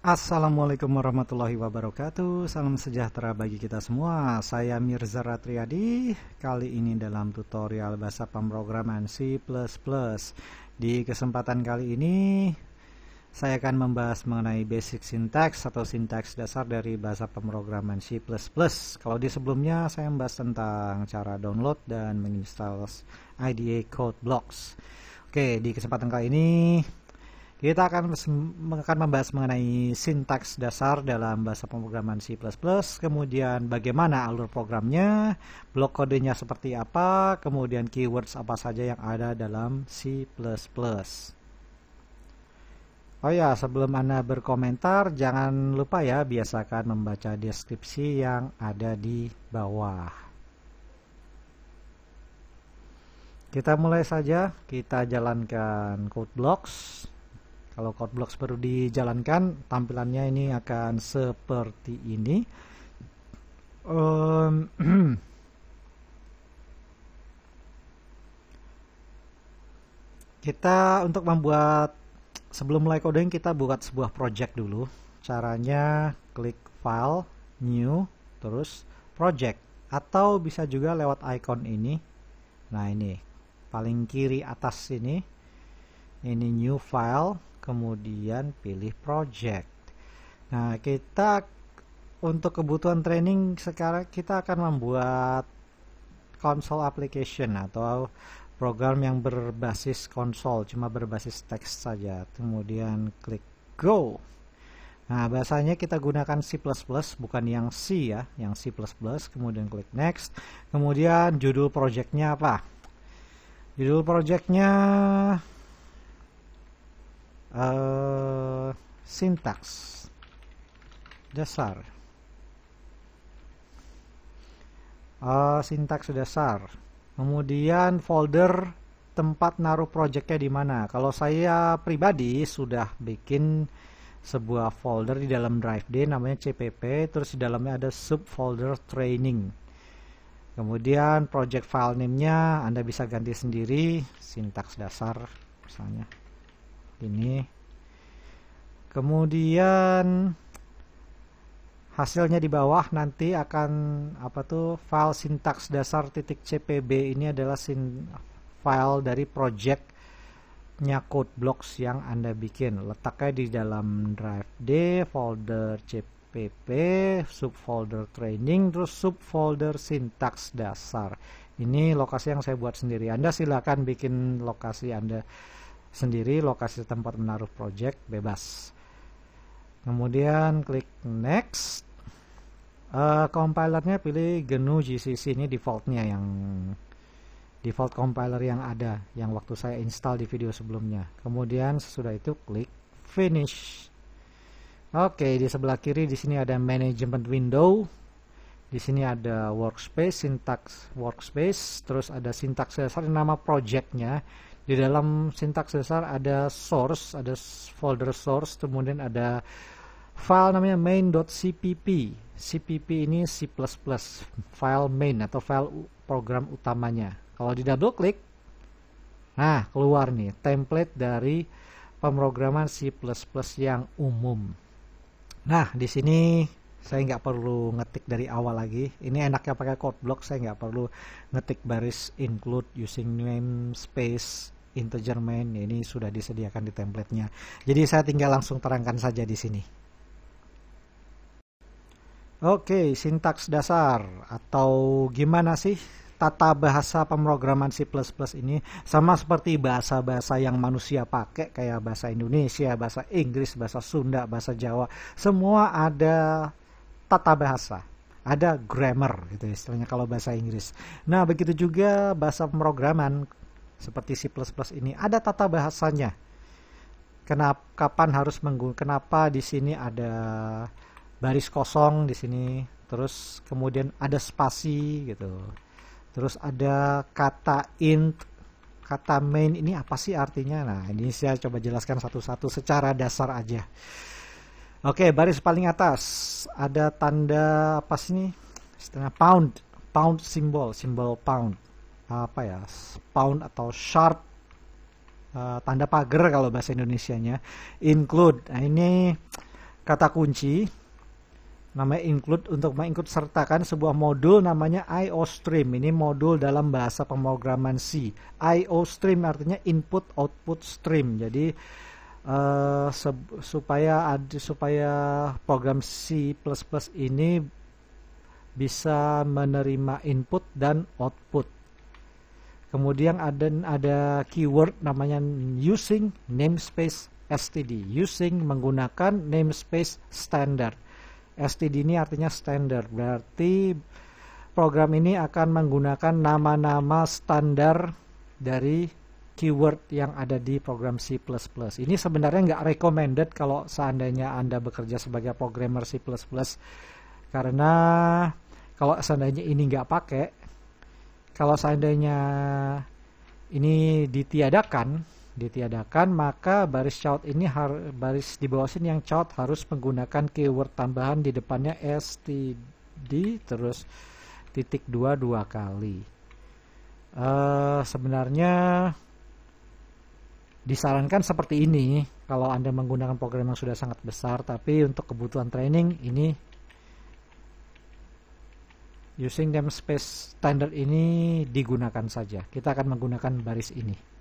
Assalamualaikum warahmatullahi wabarakatuh. Salam sejahtera bagi kita semua. Saya Mirza Ratriadi. Kali ini dalam tutorial bahasa pemrograman C++. Di kesempatan kali ini saya akan membahas mengenai basic syntax atau sintaks dasar dari bahasa pemrograman C++. Kalau di sebelumnya saya membahas tentang cara download dan menginstal IDE Code Blocks. Oke, di kesempatan kali ini kita akan membahas mengenai sintaks dasar dalam bahasa pemrograman C++, kemudian bagaimana alur programnya, blok kodenya seperti apa, kemudian keywords apa saja yang ada dalam C++. Oh ya, sebelum Anda berkomentar, jangan lupa ya biasakan membaca deskripsi yang ada di bawah. Kita mulai saja, kita jalankan code blocks. Kalau code blocks baru dijalankan, tampilannya ini akan seperti ini. Kita untuk membuat, sebelum mulai coding kita buat sebuah project dulu. Caranya klik file, new, terus project. Atau bisa juga lewat icon ini. Nah ini, paling kiri atas ini. Ini new file. Kemudian pilih project. Nah, kita untuk kebutuhan training sekarang kita akan membuat console application atau program yang berbasis konsol, cuma berbasis teks saja. Kemudian klik go. Nah, bahasanya kita gunakan C++, bukan yang C ya, yang C++. Kemudian klik next. Kemudian judul projectnya apa? Judul projectnya sintaks dasar. Sintaks dasar. Kemudian folder tempat naruh projectnya di mana. Kalau saya pribadi sudah bikin sebuah folder di dalam drive D namanya CPP, terus di dalamnya ada subfolder training. Kemudian project file name-nya Anda bisa ganti sendiri, sintaks dasar misalnya ini. Kemudian hasilnya di bawah nanti akan file sintaks dasar .cpb ini adalah file dari projectnya code blocks yang Anda bikin. Letaknya di dalam drive D, folder cpp, subfolder training, terus subfolder sintaks dasar. Ini lokasi yang saya buat sendiri. Anda silakan bikin lokasi Anda sendiri, lokasi tempat menaruh project bebas. Kemudian klik next. Compilernya pilih GNU GCC, ini defaultnya, yang default compiler yang ada yang waktu saya install di video sebelumnya. Kemudian sesudah itu klik finish. Oke, di sebelah kiri di sini ada management window. Di sini ada workspace, syntax workspace, terus ada sintaks dasar nama projectnya. Di dalam sintaks dasar ada source, ada folder source, kemudian ada file namanya main.cpp. CPP ini C++, file main atau file program utamanya. Kalau di double klik, nah keluar nih template dari pemrograman C++ yang umum. Nah, di sini saya nggak perlu ngetik dari awal lagi. Ini enaknya pakai code block, saya nggak perlu ngetik baris include using namespace integer main. Ini sudah disediakan di template-nya. Jadi saya tinggal langsung terangkan saja di sini. Oke, sintaks dasar atau gimana sih tata bahasa pemrograman C++ ini? Sama seperti bahasa-bahasa yang manusia pakai, kayak bahasa Indonesia, bahasa Inggris, bahasa Sunda, bahasa Jawa. Semua ada tata bahasa, ada grammar gitu istilahnya kalau bahasa Inggris. Nah, begitu juga bahasa pemrograman seperti C++ ini ada tata bahasanya. Kapan harus menggunakan, kenapa di sini ada baris kosong di sini, terus kemudian ada spasi gitu. Terus ada kata int, kata main, ini apa sih artinya? Nah, ini saya coba jelaskan satu-satu secara dasar aja. Oke, baris paling atas ada tanda apa sih ini? Istilah pound simbol pound. Apa ya? Pound atau sharp, tanda pagar kalau bahasa Indonesianya. Include. Nah, ini kata kunci namanya include untuk mengikut sertakan sebuah modul namanya IOStream. Ini modul dalam bahasa pemrograman C. IOStream artinya input output stream. Jadi supaya program C++ ini bisa menerima input dan output. Kemudian ada keyword namanya using namespace std. Using menggunakan namespace standard. STD ini artinya standar, berarti program ini akan menggunakan nama-nama standar dari keyword yang ada di program C++. Ini sebenarnya nggak recommended kalau seandainya Anda bekerja sebagai programmer C++, karena kalau seandainya ini nggak pakai, kalau seandainya ini ditiadakan, maka baris count ini baris di bawah sini yang count harus menggunakan keyword tambahan di depannya std terus titik 2 kali. Sebenarnya disarankan seperti ini kalau Anda menggunakan program yang sudah sangat besar, tapi untuk kebutuhan training ini using namespace standard ini digunakan saja. Kita akan menggunakan baris ini.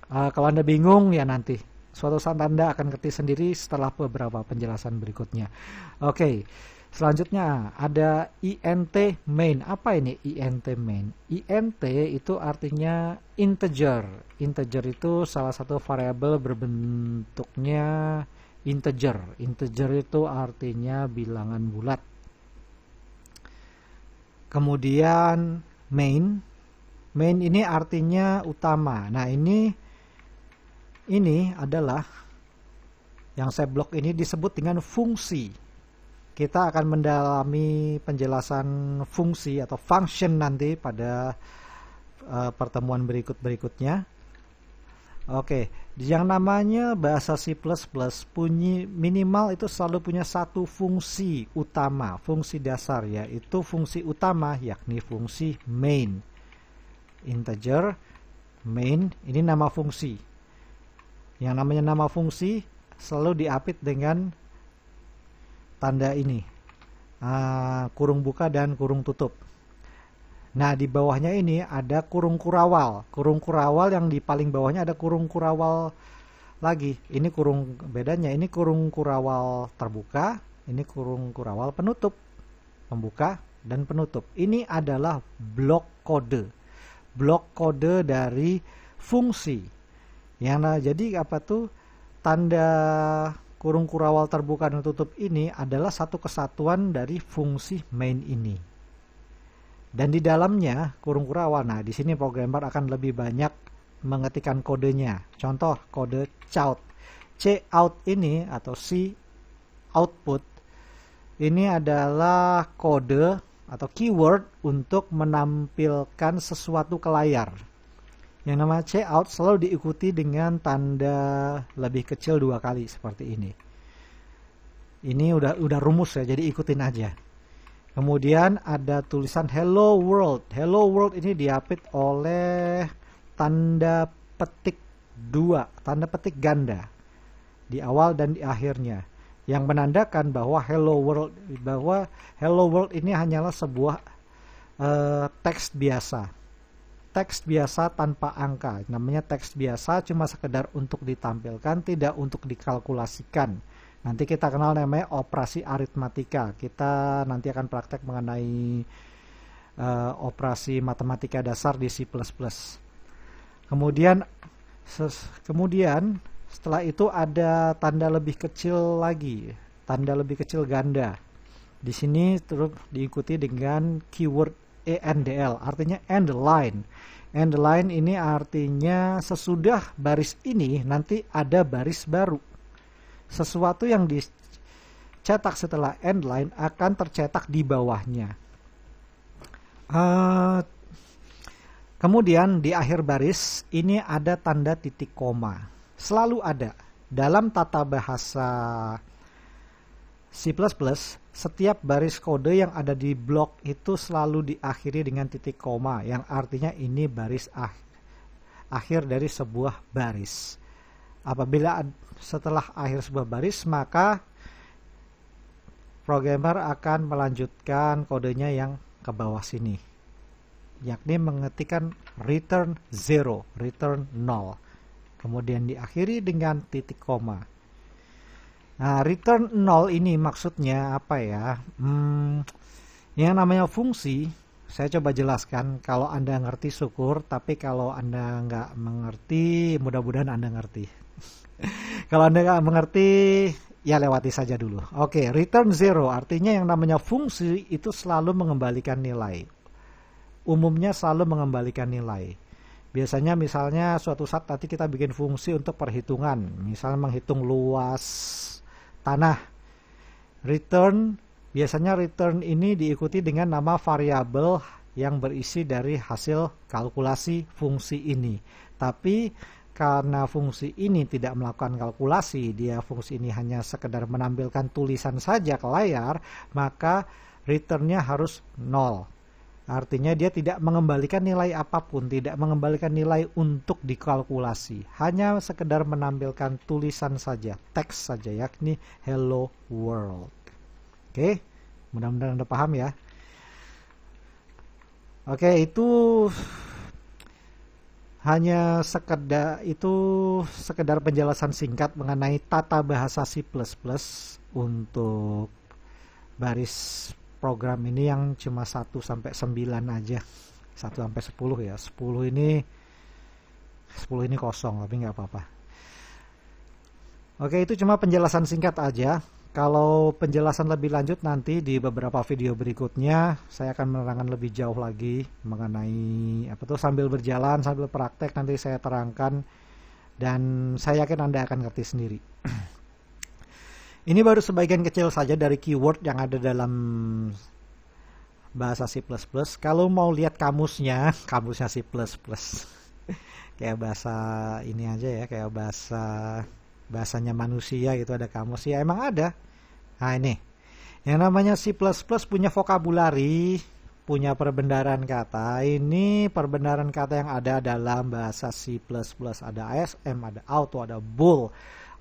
Kalau Anda bingung, ya nanti suatu saat Anda akan ngerti sendiri setelah beberapa penjelasan berikutnya. Oke, selanjutnya ada int main. Apa ini int main? Int itu artinya integer. Integer itu salah satu variabel berbentuknya integer. Integer itu artinya bilangan bulat. Kemudian main ini artinya utama. Nah, ini adalah yang saya blok ini disebut dengan fungsi. Kita akan mendalami penjelasan fungsi atau function nanti pada pertemuan berikutnya. Oke, yang namanya bahasa C++ minimal itu selalu punya satu fungsi utama, fungsi dasar, yaitu fungsi utama yakni fungsi main. Integer main ini nama fungsi. Yang namanya nama fungsi selalu diapit dengan tanda ini, kurung buka dan kurung tutup. Nah, di bawahnya ini ada kurung kurawal. Kurung kurawal yang di paling bawahnya ada kurung kurawal lagi. Ini bedanya ini kurung kurawal terbuka, ini kurung kurawal penutup, pembuka dan penutup. Ini adalah blok kode. Blok kode dari fungsi. Jadi apa tuh tanda kurung kurawal terbuka dan tutup ini adalah satu kesatuan dari fungsi main ini. Dan di dalamnya kurung kurawal. Nah, di sini programmer akan lebih banyak mengetikkan kodenya. Contoh kode cout. Cout ini atau C output ini adalah kode atau keyword untuk menampilkan sesuatu ke layar. Yang nama cout selalu diikuti dengan tanda lebih kecil 2 kali seperti ini. Ini udah rumus ya, jadi ikutin aja. Kemudian ada tulisan hello world. Hello world ini diapit oleh tanda petik 2, tanda petik ganda di awal dan di akhirnya, yang menandakan bahwa hello world ini hanyalah sebuah teks biasa. Teks biasa tanpa angka. Namanya teks biasa, cuma sekedar untuk ditampilkan, tidak untuk dikalkulasikan. Nanti kita kenal namanya operasi aritmatika. Kita nanti akan praktek mengenai operasi matematika dasar di C++. Kemudian setelah itu ada tanda lebih kecil lagi, tanda lebih kecil ganda. Di sini terus diikuti dengan keyword ENDL, artinya end line. End line ini artinya sesudah baris ini nanti ada baris baru. Sesuatu yang dicetak setelah end line akan tercetak di bawahnya. Kemudian di akhir baris ini ada tanda titik koma. Selalu ada. Dalam tata bahasa C++, setiap baris kode yang ada di blok itu selalu diakhiri dengan titik koma, yang artinya ini baris akhir dari sebuah baris. Apabila setelah akhir sebuah baris, maka programmer akan melanjutkan kodenya yang ke bawah sini, yakni mengetikkan return 0, return 0, kemudian diakhiri dengan titik koma. Nah, return 0 ini maksudnya apa ya? Yang namanya fungsi, saya coba jelaskan. Kalau Anda ngerti syukur, tapi kalau Anda nggak mengerti, mudah-mudahan Anda ngerti. Kalau Anda nggak mengerti, ya lewati saja dulu. Oke, return 0 artinya yang namanya fungsi itu selalu mengembalikan nilai. Umumnya selalu mengembalikan nilai. Biasanya misalnya suatu saat nanti kita bikin fungsi untuk perhitungan, misalnya menghitung luas tanah. Biasanya return ini diikuti dengan nama variabel yang berisi dari hasil kalkulasi fungsi ini. Tapi karena fungsi ini tidak melakukan kalkulasi, fungsi ini hanya sekedar menampilkan tulisan saja ke layar, maka returnnya harus 0. Artinya dia tidak mengembalikan nilai apapun, tidak mengembalikan nilai untuk dikalkulasi, hanya sekedar menampilkan tulisan saja, teks saja, yakni hello world. Oke, mudah-mudahan Anda paham ya. Oke, itu hanya sekedar penjelasan singkat mengenai tata bahasa C++ untuk baris program ini yang cuma 1 sampai 9 aja. 1 sampai 10 ya. 10 ini kosong, tapi nggak apa-apa. Oke, itu cuma penjelasan singkat aja. Kalau penjelasan lebih lanjut nanti di beberapa video berikutnya saya akan menerangkan lebih jauh lagi mengenai sambil berjalan, sambil praktek nanti saya terangkan, dan saya yakin Anda akan ngerti sendiri. Ini baru sebagian kecil saja dari keyword yang ada dalam bahasa C++. Kalau mau lihat kamusnya C++. Kayak bahasa ini aja ya, kayak bahasanya manusia gitu, ada kamus ya, emang ada. Nah, ini yang namanya C++ punya vokabulari, punya perbendaharaan kata. Ini perbendaharaan kata yang ada dalam bahasa C++. Ada ASM, ada auto, ada bool,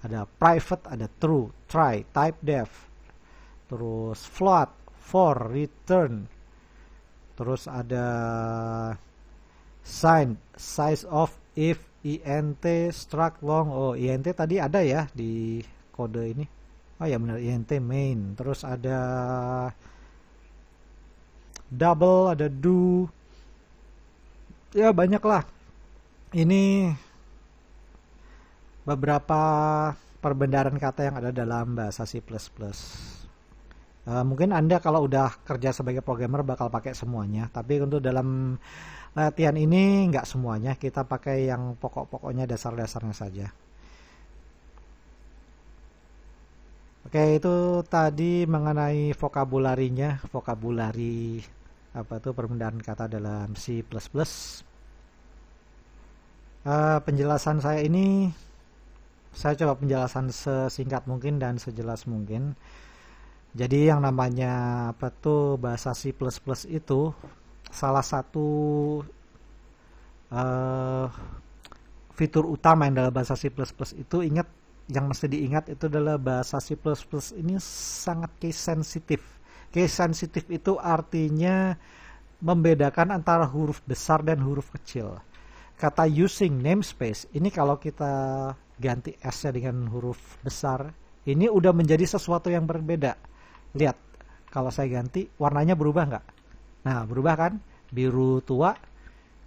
ada private, ada true, try, type def, terus float, for, return, terus ada sign, size of, if, int, struct, long. Oh, int tadi ada ya di kode ini. Oh ya benar, int main. Terus ada double, ada do. Ya banyak lah. Ini beberapa perbendaharaan kata yang ada dalam bahasa C++. Mungkin Anda kalau udah kerja sebagai programmer bakal pakai semuanya, tapi untuk dalam latihan ini nggak semuanya, kita pakai yang pokok-pokoknya, dasar-dasarnya saja. Oke, itu tadi mengenai vokabularinya, vokabulari perbendaharaan kata dalam C++. Penjelasan saya ini, saya coba penjelasan sesingkat mungkin dan sejelas mungkin. Jadi yang namanya bahasa C++ itu salah satu fitur utama yang dalam bahasa C++ itu, yang mesti diingat itu adalah bahasa C++ ini sangat case sensitif. Case sensitif itu artinya membedakan antara huruf besar dan huruf kecil. Kata using namespace ini kalau kita ganti S-nya dengan huruf besar, ini udah menjadi sesuatu yang berbeda. Lihat, kalau saya ganti warnanya berubah nggak? Nah, berubah kan? Biru tua.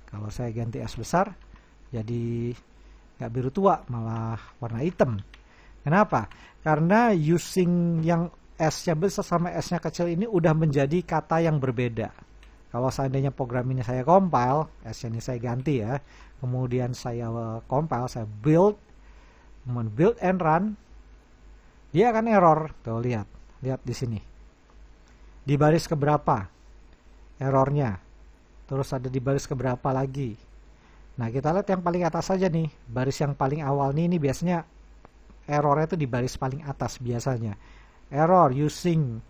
Kalau saya ganti S besar, jadi nggak biru tua, malah warna hitam. Kenapa? Karena using yang S-nya besar sama S-nya kecil ini udah menjadi kata yang berbeda. Kalau seandainya program ini saya compile, S-nya ini saya ganti ya, kemudian saya compile, saya build and run, dia akan error. Tuh, lihat di sini. Di baris keberapa errornya? Terus ada di baris keberapa lagi? Nah, kita lihat yang paling atas saja nih. Baris yang paling awal ini biasanya errornya itu di baris paling atas biasanya. Error using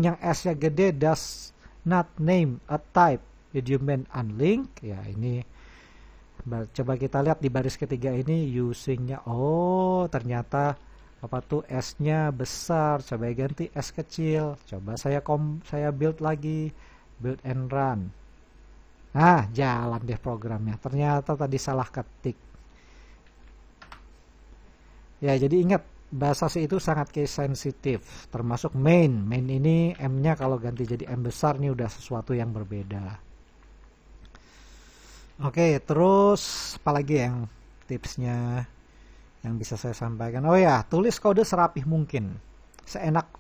yang S-nya gede does not name a type argument unlinked. Ya, ini coba kita lihat di baris ketiga ini usingnya. Oh, ternyata apa tuh S-nya besar, coba ganti S kecil, coba saya build lagi, build and run. Nah, jalan deh programnya. Ternyata tadi salah ketik. Ya, jadi ingat, bahasa C itu sangat case sensitif, termasuk main. Main ini M-nya kalau ganti jadi M besar nih udah sesuatu yang berbeda. Oke, terus apalagi yang tipsnya yang bisa saya sampaikan? Oh ya, tulis kode serapih mungkin,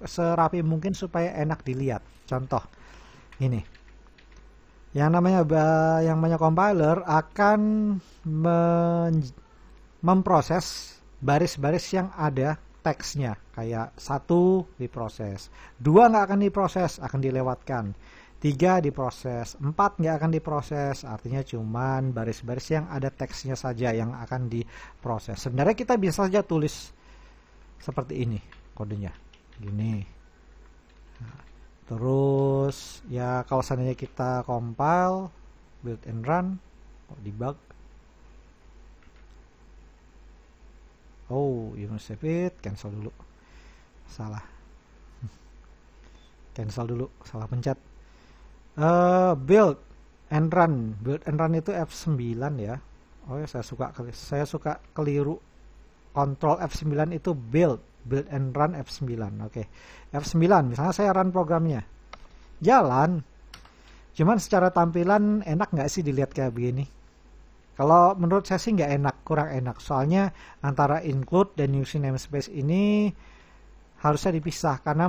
serapih mungkin supaya enak dilihat. Contoh ini, yang namanya compiler akan memproses baris-baris yang ada teksnya, kayak 1 diproses, 2 nggak akan diproses, akan dilewatkan, 3 diproses, 4 nggak akan diproses, artinya cuman baris-baris yang ada teksnya saja yang akan diproses. Sebenarnya kita bisa saja tulis seperti ini kodenya, gini. Nah, terus ya kalau seandainya kita compile, build and run, debug. Oh, you must save it, cancel dulu. Salah. Cancel dulu, salah pencet. Build and run. Build and run itu F9 ya. Oh ya, saya suka keliru. Control F9 itu build and run F9. Oke. F9 misalnya saya run programnya. Jalan. Cuman secara tampilan enak nggak sih dilihat kayak begini? Kalau menurut saya sih nggak enak, kurang enak. Soalnya antara include dan using namespace ini harusnya dipisah karena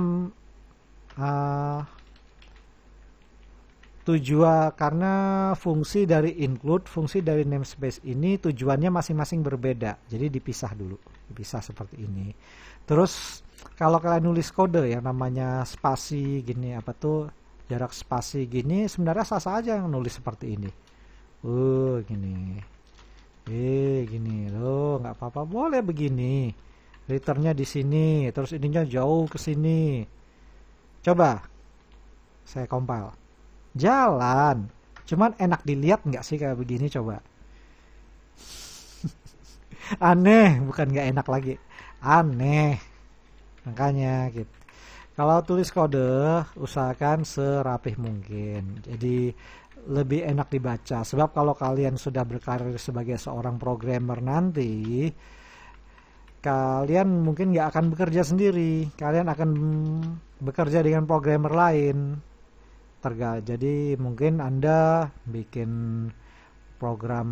karena fungsi dari include, fungsi dari namespace ini tujuannya masing-masing berbeda. Jadi dipisah dulu, dipisah seperti ini. Terus kalau kalian nulis kode yang namanya spasi gini, apa tuh jarak spasi gini, sebenarnya sah-sah aja yang nulis seperti ini. Gini. Gini loh, nggak apa-apa, boleh begini. Returnnya di sini, terus ininya jauh ke sini. Coba saya compile. Jalan. Cuman enak dilihat nggak sih kayak begini, coba. Aneh, bukan nggak enak lagi. Aneh. Makanya gitu. Kalau tulis kode, usahakan serapih mungkin. Jadi lebih enak dibaca. Sebab kalau kalian sudah berkarir sebagai seorang programmer nanti, kalian mungkin nggak akan bekerja sendiri. Kalian akan bekerja dengan programmer lain. Jadi mungkin Anda bikin program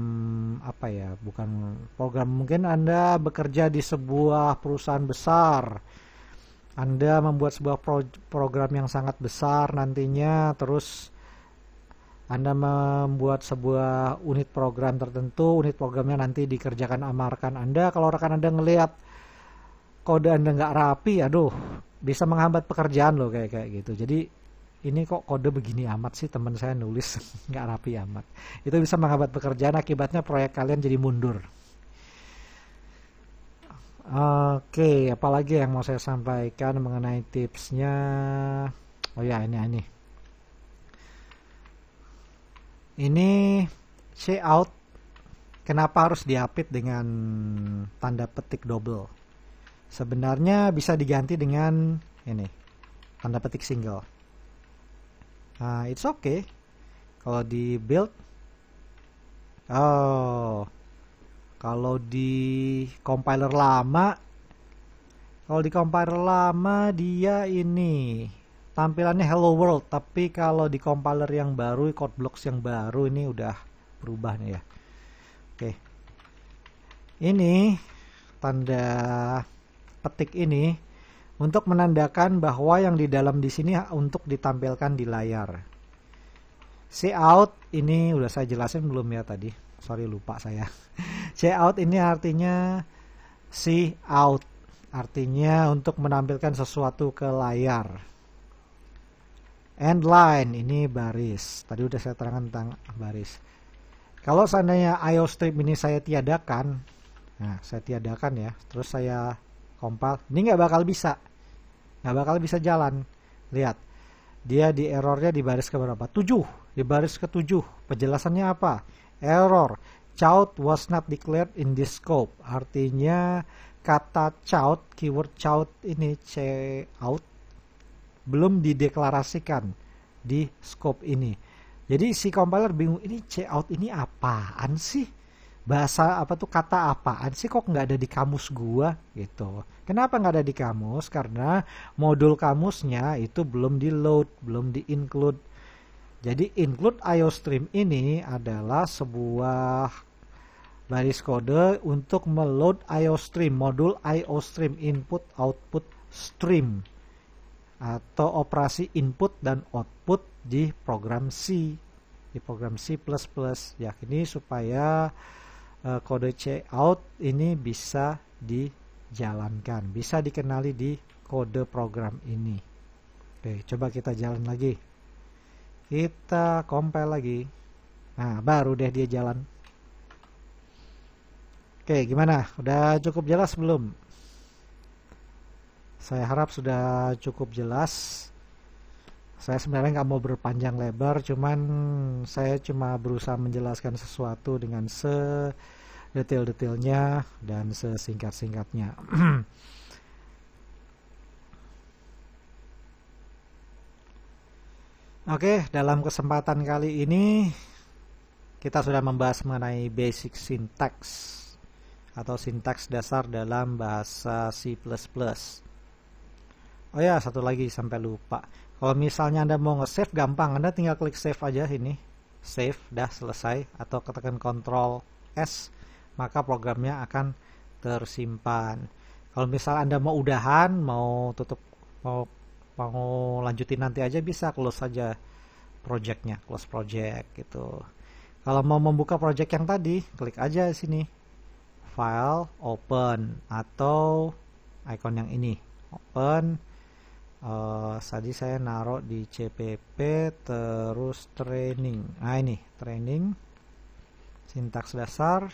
apa ya, bukan program, mungkin Anda bekerja di sebuah perusahaan besar. Anda membuat sebuah program yang sangat besar nantinya, terus Anda membuat sebuah unit program tertentu, unit programnya nanti dikerjakan sama rekan Anda. Kalau rekan Anda ngelihat kode Anda nggak rapi, aduh, bisa menghambat pekerjaan loh kayak gitu. Jadi ini kok kode begini amat sih, teman saya nulis nggak rapi amat. Itu bisa menghambat pekerjaan, akibatnya proyek kalian jadi mundur. Oke, apalagi yang mau saya sampaikan mengenai tipsnya? Oh ya, ini. Ini cout, kenapa harus diapit dengan tanda petik double? Sebenarnya bisa diganti dengan ini, tanda petik single. Nah, it's okay. Kalau di build, kalau di compiler lama, dia ini tampilannya hello world, tapi kalau di compiler yang baru, code blocks yang baru ini udah berubah nih ya. Oke. Ini tanda petik ini untuk menandakan bahwa yang di dalam di sini untuk ditampilkan di layar. Cout ini udah saya jelasin belum ya tadi? Sorry, lupa saya. Cout ini artinya cout, artinya untuk menampilkan sesuatu ke layar. End line ini baris. Tadi udah saya terangkan tentang baris. Kalau seandainya IO strip ini saya tiadakan, nah saya tiadakan ya, terus saya compile, ini nggak bakal bisa jalan. Lihat, dia di errornya di baris keberapa? 7, di baris ke-7. Penjelasannya apa? Error, cout was not declared in this scope. Artinya kata chout, keyword chout ini cout belum dideklarasikan di scope ini. Jadi si compiler bingung, ini cout ini apaan sih? Bahasa apa tuh, kata apaan sih kok nggak ada di kamus gua gitu. Kenapa nggak ada di kamus? Karena modul kamusnya itu belum di load, belum di include. Jadi include IOStream ini adalah sebuah baris kode untuk meload IOStream, modul IOStream, input output stream, atau operasi input dan output di program C, di program C++. Ya, ini supaya kode cout ini bisa dijalankan, bisa dikenali di kode program ini. Oke, coba kita jalan lagi. Kita compile lagi. Nah, baru deh dia jalan. Oke, gimana? Udah cukup jelas belum? Saya harap sudah cukup jelas. Saya sebenarnya nggak mau berpanjang lebar, cuman saya cuma berusaha menjelaskan sesuatu dengan sedetail-detailnya dan sesingkat-singkatnya. Oke, dalam kesempatan kali ini kita sudah membahas mengenai basic syntax atau sintaks dasar dalam bahasa C++. Oh ya, satu lagi sampai lupa. Kalau misalnya Anda mau nge-save, gampang. Anda tinggal klik save aja ini. Save, dah selesai. Atau ketekan Ctrl S, maka programnya akan tersimpan. Kalau misalnya Anda mau udahan, mau tutup, mau lanjutin nanti aja, bisa close saja projectnya, close project gitu. Kalau mau membuka project yang tadi, klik aja sini. File, open, atau icon yang ini, open. Tadi saya naruh di CPP terus training. Nah ini training, sintaks dasar.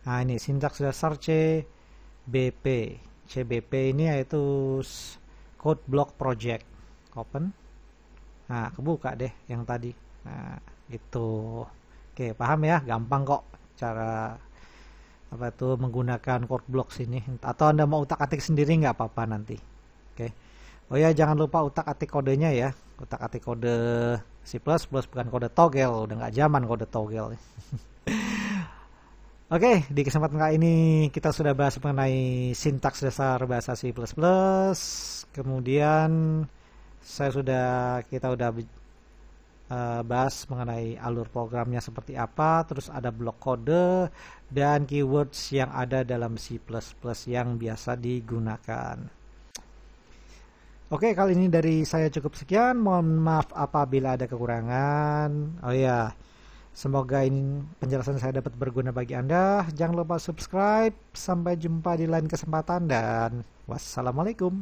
Nah ini sintaks dasar CBP. CBP ini yaitu code block project. Open. Nah kebuka deh yang tadi. Nah itu. Oke, paham ya? Gampang kok cara apa itu menggunakan code block sini. Atau Anda mau utak-atik sendiri nggak apa-apa nanti. Oke. Oh ya, jangan lupa utak-atik kodenya ya. Utak-atik kode C++, bukan kode toggle. Udah nggak zaman kode toggle. Oke, di kesempatan kali ini kita sudah bahas mengenai sintaks dasar bahasa C++. Kemudian kita udah bahas mengenai alur programnya seperti apa, terus ada blok kode dan keywords yang ada dalam C++ yang biasa digunakan. Oke, kali ini dari saya cukup sekian. Mohon maaf apabila ada kekurangan. Oh ya, semoga ini penjelasan saya dapat berguna bagi Anda. Jangan lupa subscribe. Sampai jumpa di lain kesempatan dan wassalamualaikum.